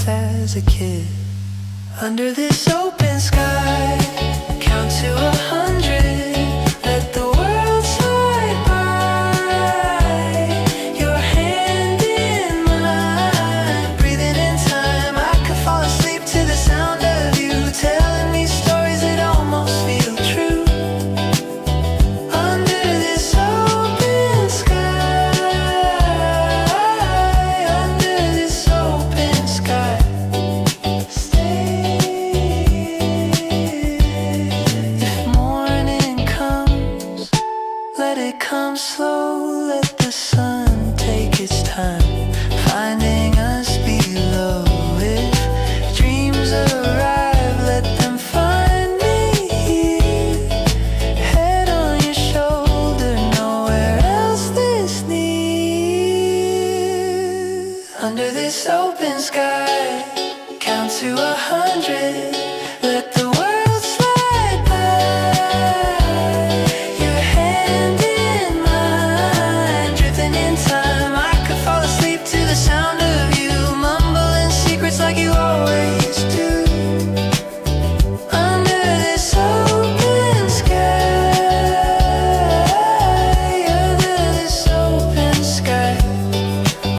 lost as a kid. Under this open sky, count to 100. Let the world slide by. Your hand in mine, breathing in time. I could fall asleep to the sound of you telling me stories that almost feel true. Under this open sky, under this open sky. Let it come slow, let the sun take its time, finding us below. If dreams arrive, let them find me here. Head on your shoulder, nowhere else this near. Under this open sky, count to 100.